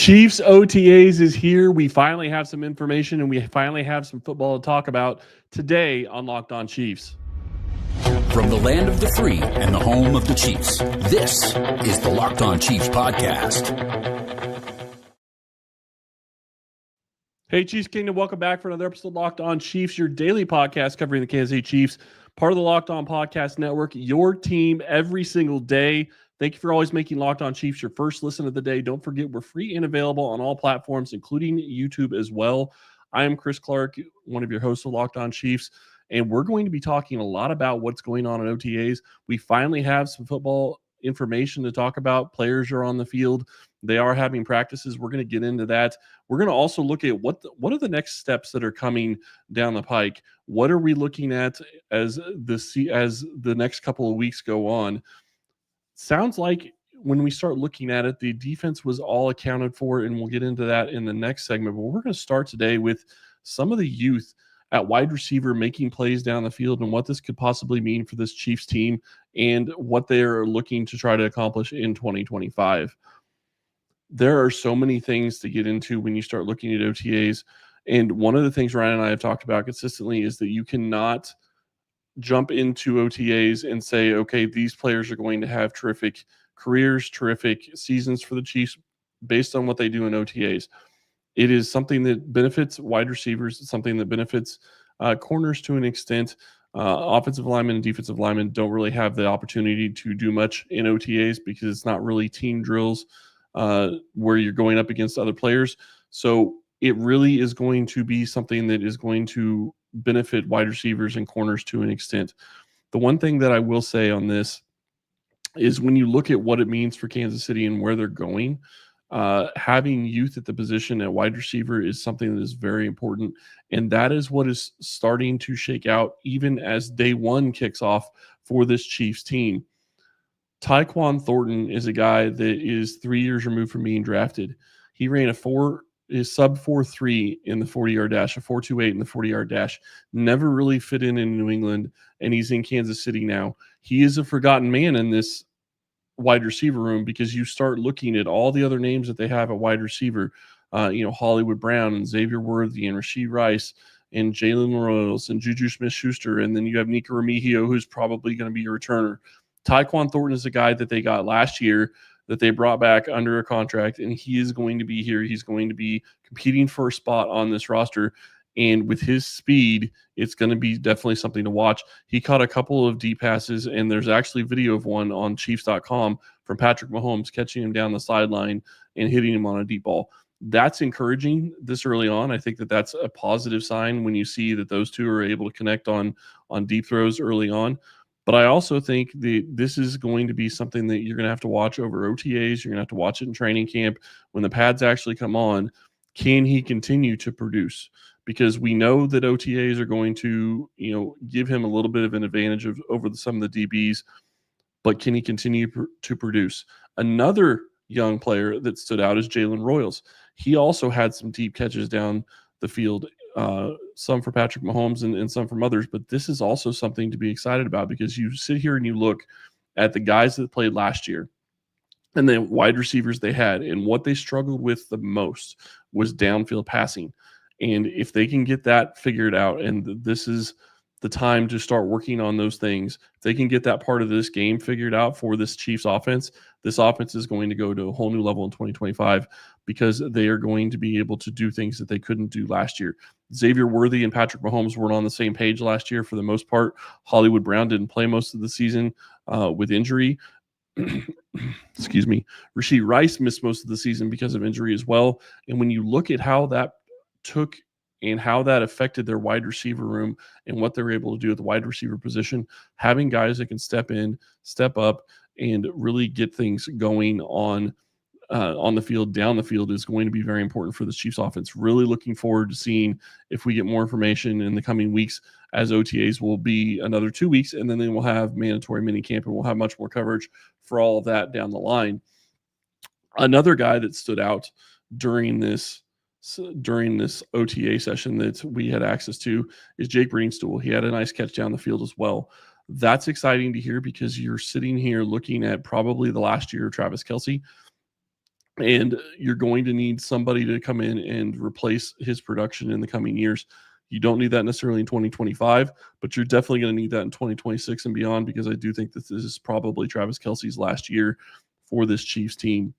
Chiefs OTAs is here. We finally have some information and we finally have some football to talk about today on Locked On Chiefs. From the land of the free and the home of the Chiefs, this is the Locked On Chiefs podcast. Hey, Chiefs Kingdom, welcome back for another episode of Locked On Chiefs, your daily podcast covering the Kansas City Chiefs, part of the Locked On Podcast Network, your team every single day. Thank you for always making Locked On Chiefs your first listen of the day. Don't forget, we're free and available on all platforms, including YouTube as well. I am Chris Clark, one of your hosts of Locked On Chiefs, and we're going to be talking a lot about what's going on in OTAs. We finally have some football information to talk about. Players are on the field. They are having practices. We're going to get into that. We're going to also look at what are the next steps that are coming down the pike. What are we looking at as the next couple of weeks go on? Sounds like when we start looking at it, the defense was all accounted for, and we'll get into that in the next segment. But we're going to start today with some of the youth at wide receiver making plays down the field and what this could possibly mean for this Chiefs team and what they're looking to try to accomplish in 2025. There are so many things to get into when you start looking at OTAs. And one of the things Ryan and I have talked about consistently is that you cannot jump into OTAs and say, okay, these players are going to have terrific careers, terrific seasons for the Chiefs based on what they do in OTAs. It is something that benefits wide receivers. It's something that benefits corners to an extent. Offensive linemen and defensive linemen don't really have the opportunity to do much in OTAs because it's not really team drills where you're going up against other players. So it really is going to be something that is going to benefit wide receivers and corners to an extent. The one thing that I will say on this is when you look at what it means for Kansas City and where they're going, having youth at the position at wide receiver is something that is very important. And that is what is starting to shake out even as day one kicks off for this Chiefs team. Tyquan Thornton is a guy that is 3 years removed from being drafted. He ran is sub 4.3 in the 40-yard dash, a 4.28 in the 40-yard dash. Never really fit in New England, and he's in Kansas City now. He is a forgotten man in this wide receiver room because you start looking at all the other names that they have at wide receiver. Hollywood Brown and Xavier Worthy and Rashee Rice and Jalen Royals and Juju Smith-Schuster, and then you have Nico Remigio, who's probably going to be a returner. Tyquan Thornton is a guy that they got last year that they brought back under a contract, and he is going to be here. He's going to be competing for a spot on this roster, and with his speed, it's going to be definitely something to watch. He caught a couple of deep passes, and there's actually video of one on Chiefs.com from Patrick Mahomes catching him down the sideline and hitting him on a deep ball. That's encouraging this early on. I think that that's a positive sign when you see that those two are able to connect on deep throws early on. But I also think this is going to be something that you're going to have to watch over OTAs. You're going to have to watch it in training camp. When the pads actually come on, can he continue to produce? Because we know that OTAs are going to, give him a little bit of an advantage over some of the DBs, but can he continue to produce? Another young player that stood out is Jalen Royals. He also had some deep catches down the field, some for Patrick Mahomes and some from others, but this is also something to be excited about because you sit here and you look at the guys that played last year and the wide receivers they had, and what they struggled with the most was downfield passing. And if they can get that figured out, and this is the time to start working on those things, if they can get that part of this game figured out for this Chiefs offense, this offense is going to go to a whole new level in 2025 because they are going to be able to do things that they couldn't do last year. Xavier Worthy and Patrick Mahomes weren't on the same page last year for the most part. Hollywood Brown didn't play most of the season with injury. Excuse me. Rashee Rice missed most of the season because of injury as well. And when you look at how that took and how that affected their wide receiver room and what they're able to do at the wide receiver position, having guys that can step in, step up, and really get things going on the field, down the field, is going to be very important for the Chiefs offense. Really looking forward to seeing if we get more information in the coming weeks, as OTAs will be another 2 weeks, and then they will have mandatory minicamp, and we'll have much more coverage for all of that down the line. Another guy that stood out during this OTA session that we had access to is Jake Greenstool. He had a nice catch down the field as well. That's exciting to hear because you're sitting here looking at probably the last year of Travis Kelce. And you're going to need somebody to come in and replace his production in the coming years. You don't need that necessarily in 2025, but you're definitely going to need that in 2026 and beyond, because I do think that this is probably Travis Kelce's last year for this Chiefs team.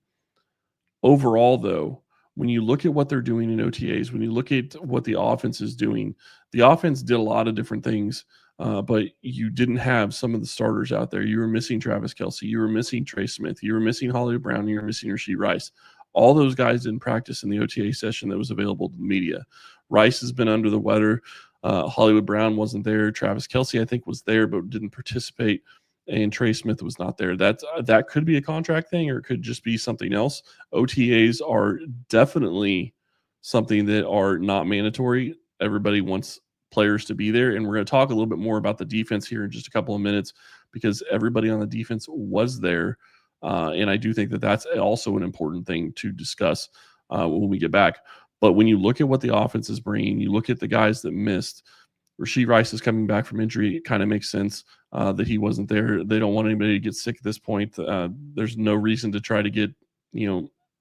Overall, though, when you look at what they're doing in OTAs, when you look at what the offense is doing, the offense did a lot of different things, but you didn't have some of the starters out there. You were missing Travis Kelce. You were missing Trey Smith. You were missing Hollywood Brown. You were missing Rashee Rice. All those guys didn't practice in the OTA session that was available to the media. Rice has been under the weather. Hollywood Brown wasn't there. Travis Kelce, I think, was there but didn't participate. And Trey Smith was not there. That could be a contract thing, or it could just be something else. OTAs are definitely something that are not mandatory. Everybody wants players to be there, and we're going to talk a little bit more about the defense here in just a couple of minutes, because everybody on the defense was there, and I do think that that's also an important thing to discuss when we get back. But when you look at what the offense is bringing, you look at the guys that missed. Rashee Rice is coming back from injury. It kind of makes sense that he wasn't there. They don't want anybody to get sick at this point. There's no reason to try to get,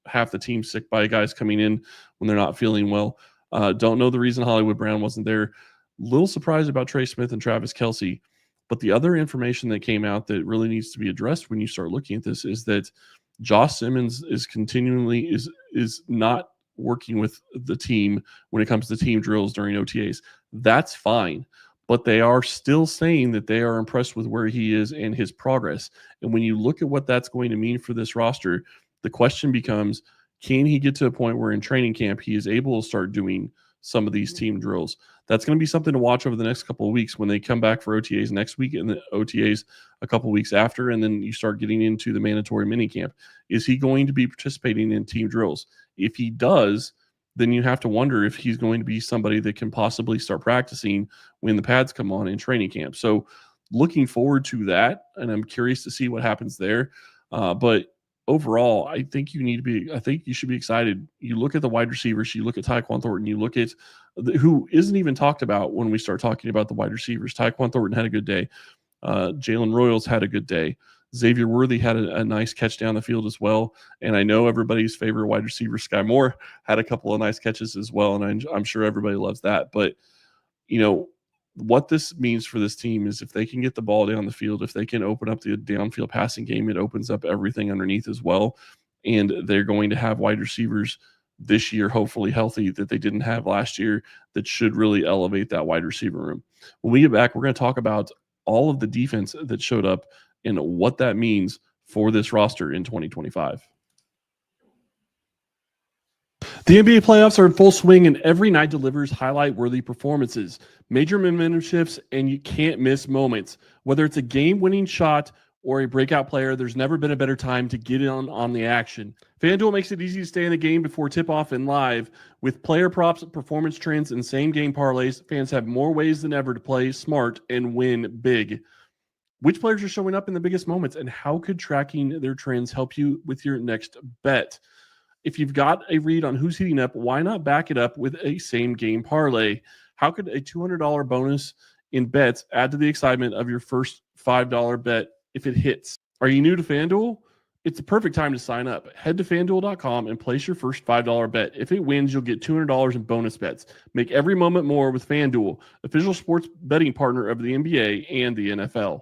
half the team sick by guys coming in when they're not feeling well. Don't know the reason Hollywood Brown wasn't there. Little surprised about Trey Smith and Travis Kelce. But the other information that came out that really needs to be addressed when you start looking at this is that Josh Simmons is continually is not working with the team when it comes to team drills during OTAs. That's fine, but they are still saying that they are impressed with where he is and his progress. And when you look at what that's going to mean for this roster, the question becomes, can he get to a point where in training camp he is able to start doing some of these team drills? That's going to be something to watch over the next couple of weeks when they come back for OTAs next week and the OTAs a couple of weeks after, and then you start getting into the mandatory minicamp. Is he going to be participating in team drills? If he does, then you have to wonder if he's going to be somebody that can possibly start practicing when the pads come on in training camp. So looking forward to that, and I'm curious to see what happens there. But overall, I think you should be excited. You look at the wide receivers, you look at Tyquan Thornton, you look at who isn't even talked about when we start talking about the wide receivers. Tyquan Thornton had a good day. Jalen Royals had a good day. Xavier Worthy had a nice catch down the field as well. And I know everybody's favorite wide receiver, Sky Moore, had a couple of nice catches as well. And I'm sure everybody loves that. But, what this means for this team is if they can get the ball down the field, if they can open up the downfield passing game, it opens up everything underneath as well. And they're going to have wide receivers this year, hopefully healthy, that they didn't have last year, that should really elevate that wide receiver room. When we get back, we're going to talk about all of the defense that showed up and what that means for this roster in 2025. The NBA playoffs are in full swing, and every night delivers highlight-worthy performances, major momentum shifts, and you can't miss moments. Whether it's a game-winning shot or a breakout player, there's never been a better time to get in on the action. FanDuel makes it easy to stay in the game before tip-off and live. With player props, performance trends, and same-game parlays, fans have more ways than ever to play smart and win big. Which players are showing up in the biggest moments, and how could tracking their trends help you with your next bet? If you've got a read on who's heating up, why not back it up with a same-game parlay? How could a $200 bonus in bets add to the excitement of your first $5 bet if it hits? Are you new to FanDuel? It's the perfect time to sign up. Head to FanDuel.com and place your first $5 bet. If it wins, you'll get $200 in bonus bets. Make every moment more with FanDuel, official sports betting partner of the NBA and the NFL.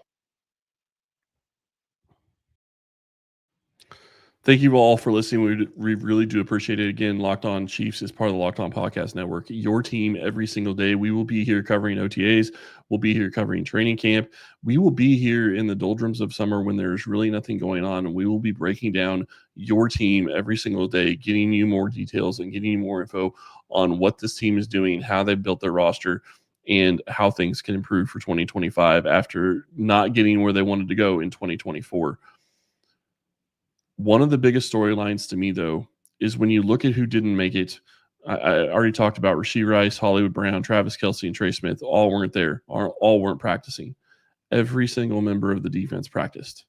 Thank you all for listening. We really do appreciate it. Again, Locked On Chiefs is part of the Locked On Podcast Network. Your team every single day. We will be here covering OTAs. We'll be here covering training camp. We will be here in the doldrums of summer when there's really nothing going on, and we will be breaking down your team every single day, getting you more details and getting you more info on what this team is doing, how they built their roster, and how things can improve for 2025 after not getting where they wanted to go in 2024. One of the biggest storylines to me, though, is when you look at who didn't make it. I already talked about Rashee Rice, Hollywood Brown, Travis Kelce, and Trey Smith. All weren't there. All weren't practicing. Every single member of the defense practiced.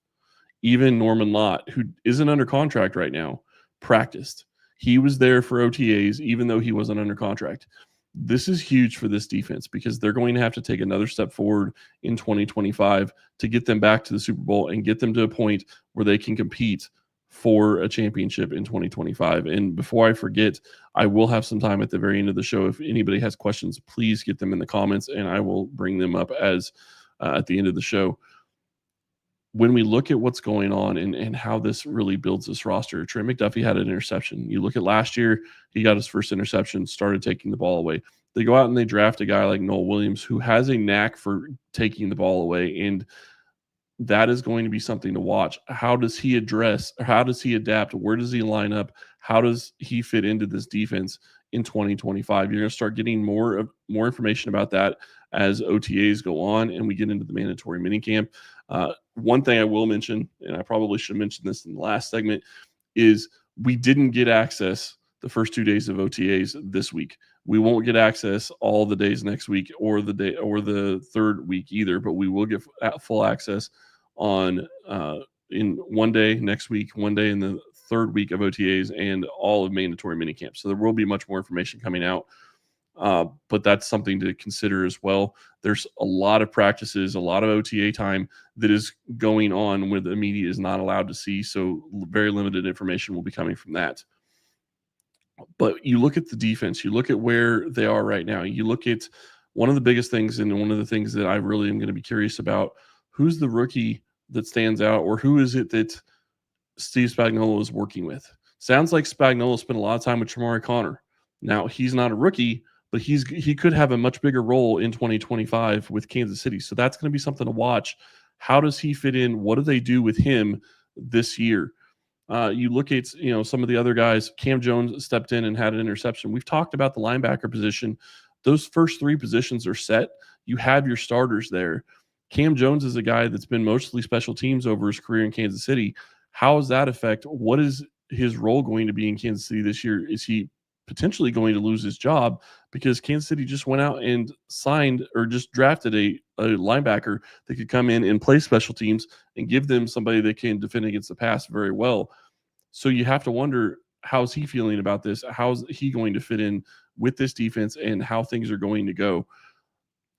Even Norman Lott, who isn't under contract right now, practiced. He was there for OTAs, even though he wasn't under contract. This is huge for this defense because they're going to have to take another step forward in 2025 to get them back to the Super Bowl and get them to a point where they can compete for a championship in 2025. And before I forget, I will have some time at the very end of the show. If anybody has questions, please get them in the comments and I will bring them up as at the end of the show. When we look at what's going on and how this really builds this roster, Trent McDuffie had an interception. You look at last year, he got his first interception, started taking the ball away. They go out and they draft a guy like Noel Williams who has a knack for taking the ball away, and that is going to be something to watch. How does he address, or how does he adapt? Where does he line up? How does he fit into this defense in 2025? You're going to start getting more information about that as OTAs go on and we get into the mandatory minicamp. One thing I will mention, and I probably should mention this in the last segment, is we didn't get access the first 2 days of OTAs this week. We won't get access all the days next week or the third week either, but we will get full access on in 1 day next week, 1 day in the third week of OTAs, and all of mandatory minicamp. So there will be much more information coming out. But that's something to consider as well. There's a lot of practices, a lot of OTA time that is going on where the media is not allowed to see. So very limited information will be coming from that. But you look at the defense, you look at where they are right now. You look at one of the biggest things, and one of the things that I really am going to be curious about, who's the rookie that stands out, or who is it that Steve Spagnuolo is working with? Sounds like Spagnuolo spent a lot of time with Tramari Connor. Now, he's not a rookie, but he could have a much bigger role in 2025 with Kansas City. So that's going to be something to watch. How does he fit in? What do they do with him this year? You look at some of the other guys. Cam Jones stepped in and had an interception. We've talked about the linebacker position. Those first three positions are set. You have your starters there. Cam Jones is a guy that's been mostly special teams over his career in Kansas City. How does that affect? What is his role going to be in Kansas City this year? Is he potentially going to lose his job because Kansas City just went out and signed or just drafted a linebacker that could come in and play special teams and give them somebody that can defend against the pass very well? So you have to wonder, how's he feeling about this? How's he going to fit in with this defense and how things are going to go?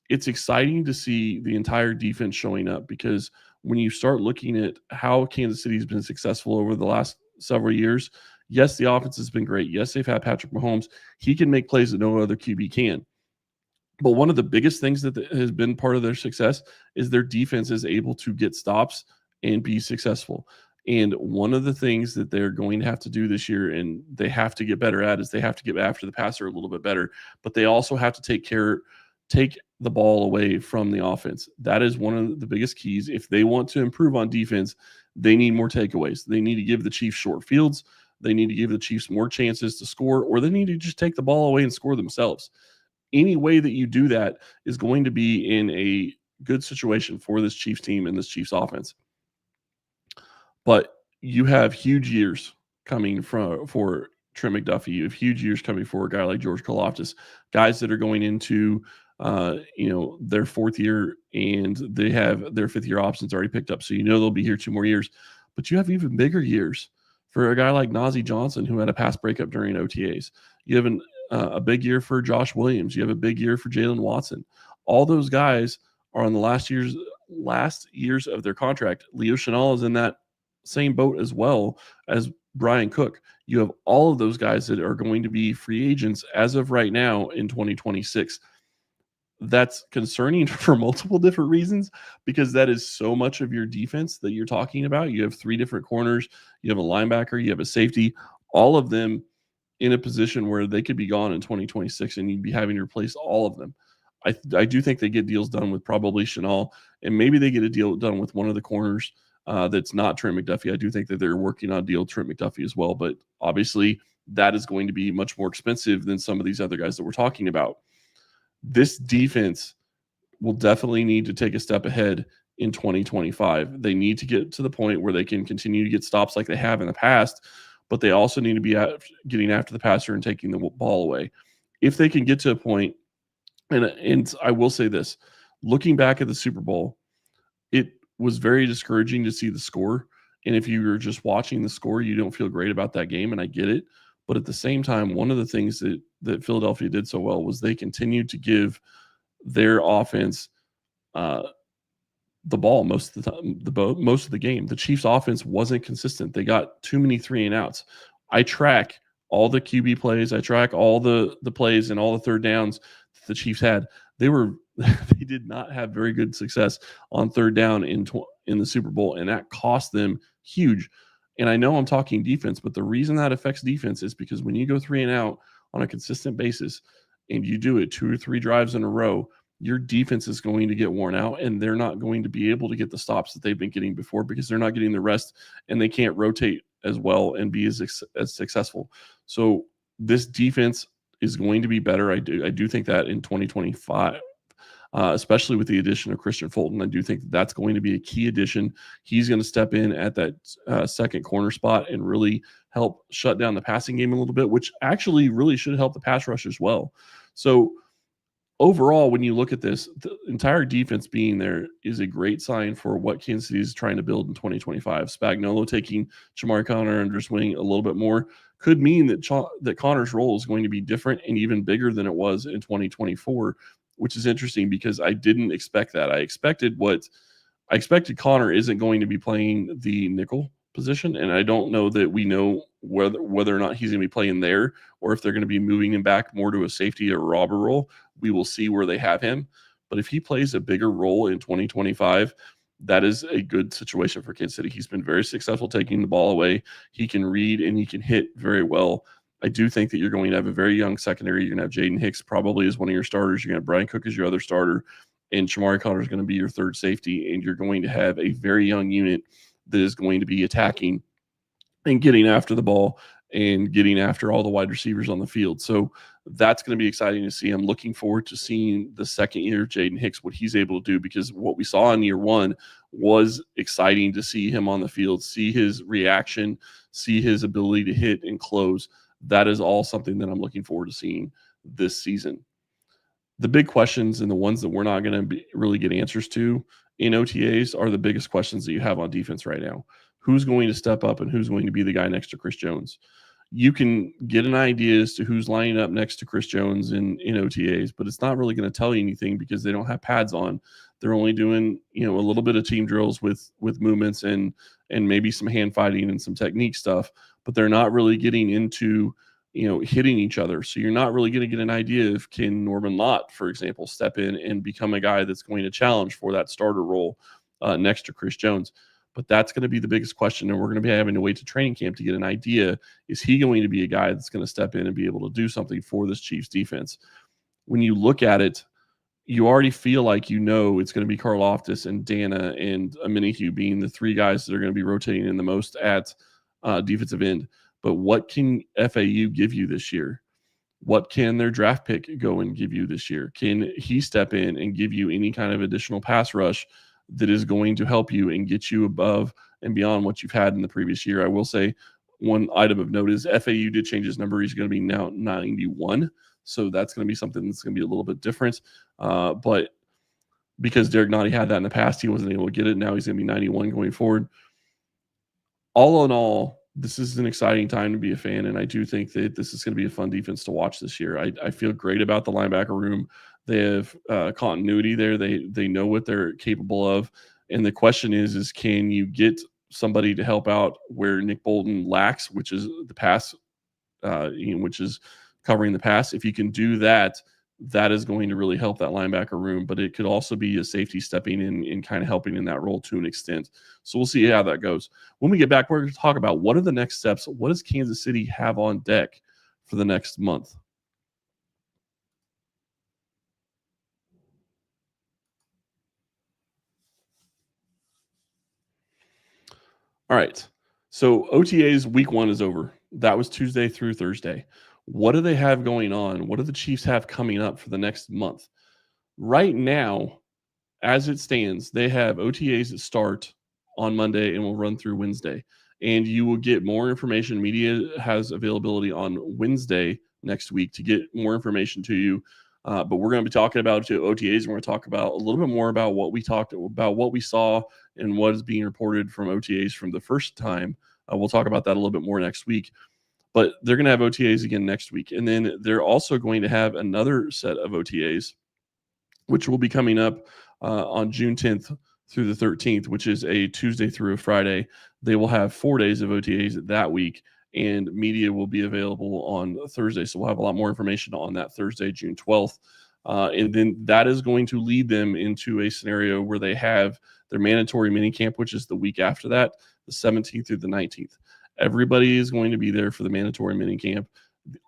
It's exciting to see the entire defense showing up, because when you start looking at how Kansas City has been successful over the last several years, yes, the offense has been great. Yes, they've had Patrick Mahomes. He can make plays that no other QB can. But one of the biggest things that has been part of their success is their defense is able to get stops and be successful. And one of the things that they're going to have to do this year, and they have to get better at, is they have to get after the passer a little bit better. But they also have to take the ball away from the offense. That is one of the biggest keys. If they want to improve on defense, they need more takeaways. They need to give the Chiefs short fields. They need to give the Chiefs more chances to score, or they need to just take the ball away and score themselves. Any way that you do that is going to be in a good situation for this Chiefs team and this Chiefs offense. But you have huge years coming for Trent McDuffie. You have huge years coming for a guy like George Karlaftis, guys that are going into their fourth year, and they have their fifth year options already picked up. So they'll be here 2 more years. But you have even bigger years for a guy like Najee Johnson, who had a pass breakup during OTAs. You have a big year for Josh Williams. You have a big year for Jalen Watson. All those guys are on the last years of their contract. Leo Chenal is in that same boat as well as Brian Cook. You have all of those guys that are going to be free agents as of right now in 2026. That's concerning for multiple different reasons, because that is so much of your defense that you're talking about. You have 3 different corners, you have a linebacker, you have a safety, all of them in a position where they could be gone in 2026 and you'd be having to replace all of them. I do think they get deals done with probably Chenal, and maybe they get a deal done with one of the corners that's not Trent McDuffie. I do think that they're working on a deal with Trent McDuffie as well, but obviously that is going to be much more expensive than some of these other guys that we're talking about. This defense will definitely need to take a step ahead in 2025. They need to get to the point where they can continue to get stops like they have in the past, but they also need to be getting after the passer and taking the ball away. If they can get to a point, and I will say this, looking back at the Super Bowl, it was very discouraging to see the score. And if you were just watching the score, you don't feel great about that game, and I get it. But at the same time, one of the things that Philadelphia did so well was they continued to give their offense the ball most of the time, most of the game. The Chiefs offense wasn't consistent. They got too many 3-and-outs. I track all the QB plays. I track all the plays and all the third downs that the Chiefs had. They did not have very good success on third down in the Super Bowl, and that cost them huge. And I know I'm talking defense, but the reason that affects defense is because when you go 3-and-out on a consistent basis and you do it 2 or 3 drives in a row, your defense is going to get worn out, and they're not going to be able to get the stops that they've been getting before because they're not getting the rest, and they can't rotate as well and be as successful. So this defense is going to be better. I do think that in 2025, especially with the addition of Christian Fulton, I do think that's going to be a key addition. He's going to step in at that second corner spot and really help shut down the passing game a little bit, which actually really should help the pass rush as well. So overall, when you look at this, the entire defense being there is a great sign for what Kansas City is trying to build in 2025. Spagnuolo taking Jamari Conner under his wing a little bit more could mean that Conner's role is going to be different and even bigger than it was in 2024, which is interesting because I didn't expect that. I expected Conner isn't going to be playing the nickel position, and I don't know that we know whether or not he's going to be playing there or if they're going to be moving him back more to a safety or robber role. We will see where they have him. But if he plays a bigger role in 2025, that is a good situation for Kansas City. He's been very successful taking the ball away. He can read and he can hit very well. I do think that you're going to have a very young secondary. You're going to have Jaden Hicks probably as one of your starters. You're going to have Brian Cook as your other starter. And Shamari Conner is going to be your third safety. And you're going to have a very young unit that is going to be attacking and getting after the ball and getting after all the wide receivers on the field. So that's going to be exciting to see. I'm looking forward to seeing the second year of Jaden Hicks, what he's able to do, because what we saw in year one was exciting to see him on the field, see his reaction, see his ability to hit and close. That is all something that I'm looking forward to seeing this season. The big questions and the ones that we're not going to really get answers to in OTAs are the biggest questions that you have on defense right now. Who's going to step up and who's going to be the guy next to Chris Jones? You can get an idea as to who's lining up next to Chris Jones in OTAs, but it's not really going to tell you anything because they don't have pads on. They're only doing, a little bit of team drills with movements and maybe some hand fighting and some technique stuff, but they're not really getting into, hitting each other. So you're not really going to get an idea if can Norman Lott, for example, step in and become a guy that's going to challenge for that starter role next to Chris Jones. But that's going to be the biggest question, and we're going to be having to wait to training camp to get an idea. Is he going to be a guy that's going to step in and be able to do something for this Chiefs defense? When you look at it, you already feel like it's going to be Karlaftis and Dana and Aminihu being the three guys that are going to be rotating in the most at defensive end. But what can FAU give you this year? What can their draft pick go and give you this year? Can he step in and give you any kind of additional pass rush that is going to help you and get you above and beyond what you've had in the previous year? I will say one item of note is FAU did change his number. He's going to be now 91. So that's going to be something that's going to be a little bit different. But because Derek Nottie had that in the past, he wasn't able to get it. Now he's going to be 91 going forward. All in all, this is an exciting time to be a fan, and I do think that this is going to be a fun defense to watch this year. I feel great about the linebacker room. They have continuity there. They know what they're capable of, and the question is can you get somebody to help out where Nick Bolton lacks, which is the pass, which is covering the pass. If you can do that, that is going to really help that linebacker room, but it could also be a safety stepping in and kind of helping in that role to an extent. So we'll see how that goes. When we get back, we're going to talk about what are the next steps. What does Kansas City have on deck for the next month? All right. So OTA's week 1 is over. That was Tuesday through Thursday. What do they have going on? What do the Chiefs have coming up for the next month? Right now, as it stands, they have OTAs that start on Monday and will run through Wednesday. And you will get more information. Media has availability on Wednesday next week to get more information to you. But we're going to be talking about OTAs, and we're going to talk about a little bit more about what we talked about, what we saw, and what is being reported from OTAs from the first time. We'll talk about that a little bit more next week. But they're going to have OTAs again next week. And then they're also going to have another set of OTAs, which will be coming up on June 10th through the 13th, which is a Tuesday through a Friday. They will have 4 days of OTAs that week, and media will be available on Thursday. So we'll have a lot more information on that Thursday, June 12th. And then that is going to lead them into a scenario where they have their mandatory minicamp, which is the week after that, the 17th through the 19th. Everybody is going to be there for the mandatory minicamp.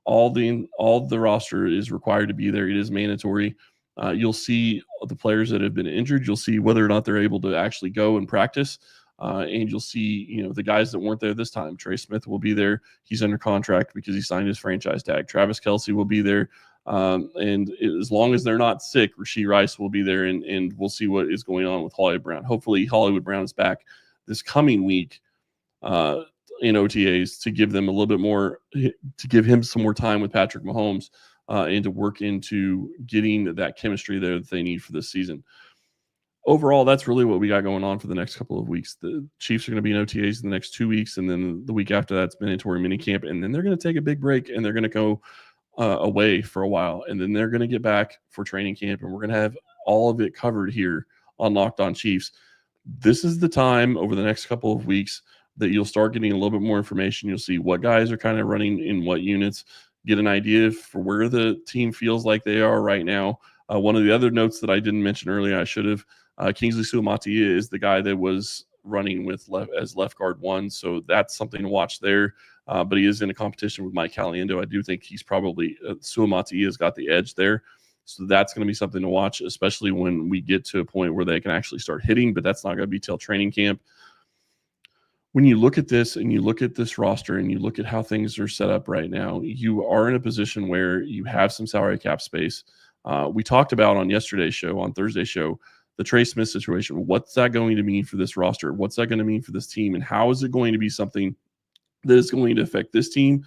All the roster is required to be there. It is mandatory. You'll see the players that have been injured. You'll see whether or not they're able to actually go and practice. And you'll see, the guys that weren't there this time. Trey Smith will be there. He's under contract because he signed his franchise tag. Travis Kelce will be there. And as long as they're not sick, Rashee Rice will be there, and we'll see what is going on with Hollywood Brown. Hopefully Hollywood Brown is back this coming week in OTAs to give them a little bit more, to give him some more time with Patrick Mahomes and to work into getting that chemistry there that they need for this season. Overall, that's really what we got going on for the next couple of weeks. The Chiefs are going to be in OTAs in the next 2 weeks, and then the week after that's mandatory minicamp, and then they're going to take a big break, and they're going to go away for a while, and then they're going to get back for training camp, and we're going to have all of it covered here on Locked On Chiefs. This is the time over the next couple of weeks that you'll start getting a little bit more information. You'll see what guys are kind of running in what units, get an idea for where the team feels like they are right now. One of the other notes that I didn't mention earlier, I should have, Kingsley Suamataia is the guy that was running with as left guard 1, so that's something to watch there. But he is in a competition with Mike Caliendo. I do think he's probably Suamataia has got the edge there. So that's going to be something to watch, especially when we get to a point where they can actually start hitting, but that's not going to be till training camp. When you look at this and you look at this roster and you look at how things are set up right now, you are in a position where you have some salary cap space. We talked about on yesterday's show, on Thursday's show, the Trey Smith situation. What's that going to mean for this roster? What's that going to mean for this team? And how is it going to be something that is going to affect this team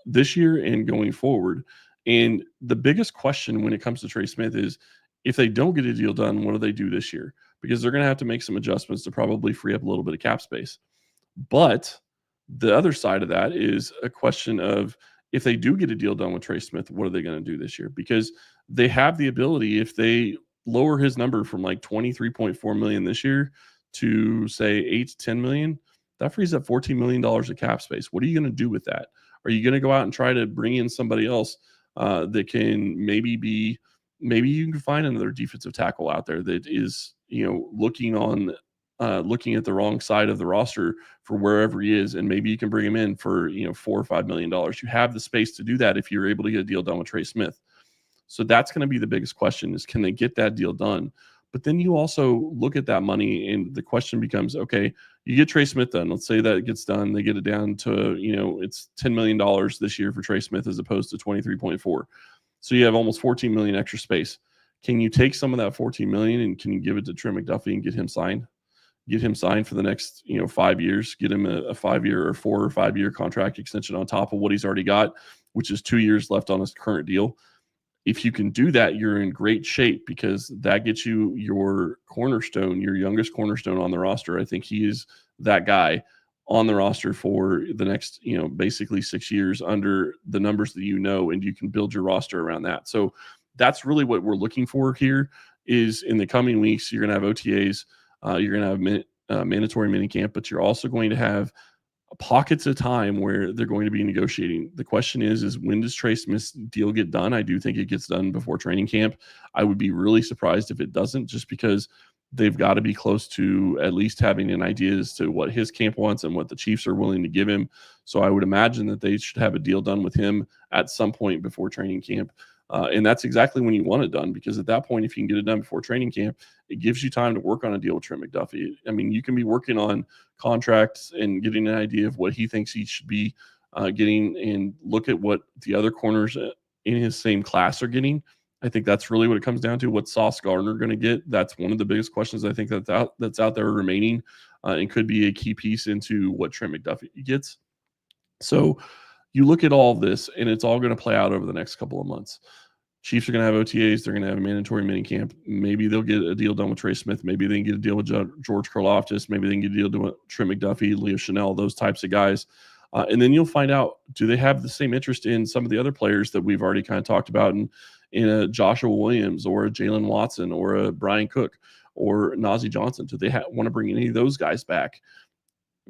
this year and going forward? And the biggest question when it comes to Trey Smith is, if they don't get a deal done, what do they do this year? Because they're going to have to make some adjustments to probably free up a little bit of cap space. But the other side of that is a question of, if they do get a deal done with Trey Smith, what are they going to do this year? Because they have the ability, if they lower his number from like $23.4 million this year to say $8 to $10 million, that frees up $14 million of cap space. What are you going to do with that? Are you going to go out and try to bring in somebody else that can maybe you can find another defensive tackle out there that is, looking at the wrong side of the roster for wherever he is, and maybe you can bring him in for, $4 or $5 million. You have the space to do that if you're able to get a deal done with Trey Smith. So that's going to be the biggest question, is can they get that deal done? But then you also look at that money, and the question becomes, okay, you get Trey Smith done. Let's say that gets done. They get it down to, it's $10 million this year for Trey Smith as opposed to 23.4. So you have almost $14 million extra space. Can you take some of that $14 million and can you give it to Trey McDuffie and get him signed? Get him signed for the next, 5 years, get him a 5-year or 4 or 5 year contract extension on top of what he's already got, which is 2 years left on his current deal. If you can do that, you're in great shape, because that gets you your cornerstone, your youngest cornerstone on the roster. I think he is that guy on the roster for the next, basically 6 years under the numbers that and you can build your roster around that. So that's really what we're looking for here, is in the coming weeks, you're going to have OTAs. You're going to have mandatory minicamp, but you're also going to have pockets of time where they're going to be negotiating. The question is when does Trey Smith's deal get done? I do think it gets done before training camp. I would be really surprised if it doesn't, just because they've got to be close to at least having an idea as to what his camp wants and what the Chiefs are willing to give him. So I would imagine that they should have a deal done with him at some point before training camp. And that's exactly when you want it done, because at that point, if you can get it done before training camp, it gives you time to work on a deal with Trent McDuffie. I mean, you can be working on contracts and getting an idea of what he thinks he should be getting, and look at what the other corners in his same class are getting. I think that's really what it comes down to. What's Sauce Gardner going to get? That's one of the biggest questions I think that's out there remaining, and could be a key piece into what Trent McDuffie gets. So you look at all of this, and it's all going to play out over the next couple of months. Chiefs are going to have OTAs. They're going to have a mandatory minicamp. Maybe they'll get a deal done with Trey Smith. Maybe they can get a deal with George Karlaftis. Maybe they can get a deal done with Trent McDuffie, Leo Chanel, those types of guys. And then you'll find out, do they have the same interest in some of the other players that we've already kind of talked about in a Joshua Williams or a Jalen Watson or a Brian Cook? or Najee Johnson? Do they want to bring any of those guys back?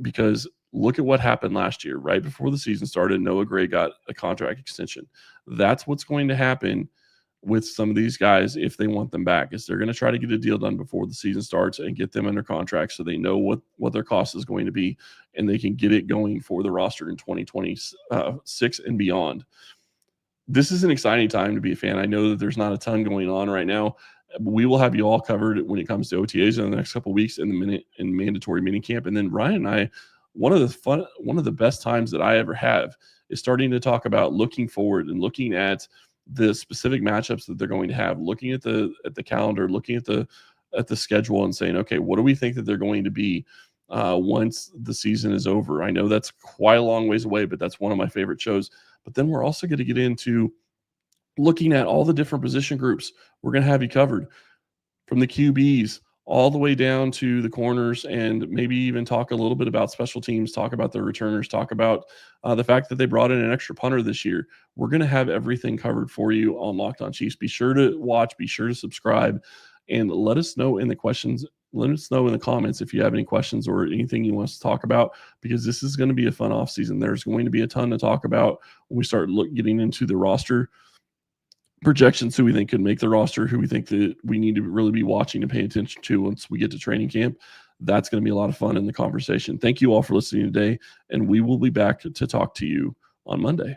Because look at what happened last year. Right before the season started, Noah Gray got a contract extension. That's what's going to happen with some of these guys if they want them back, is they're going to try to get a deal done before the season starts and get them under contract so they know what their cost is going to be and they can get it going for the roster in 2026 and beyond. This is an exciting time to be a fan. I know that there's not a ton going on right now. We will have you all covered when it comes to OTAs in the next couple of weeks in mandatory minicamp. And then Ryan and I, one of the best times that I ever have is starting to talk about looking forward and looking at the specific matchups that they're going to have, looking at the calendar, looking at the schedule and saying, okay, what do we think that they're going to be once the season is over? I know that's quite a long ways away, but that's one of my favorite shows. But then we're also going to get into looking at all the different position groups. We're going to have you covered from the QBs all the way down to the corners, and maybe even talk a little bit about special teams, talk about the returners, talk about the fact that they brought in an extra punter this year. We're going to have everything covered for you on Locked On Chiefs. Be sure to watch, be sure to subscribe, and let us know in the questions. Let us know in the comments if you have any questions or anything you want us to talk about, because this is going to be a fun off season. There's going to be a ton to talk about when we start getting into the roster projections, who we think could make the roster, who we think that we need to really be watching and pay attention to once we get to training camp. That's going to be a lot of fun in the conversation. Thank you all for listening today, and we will be back to talk to you on Monday.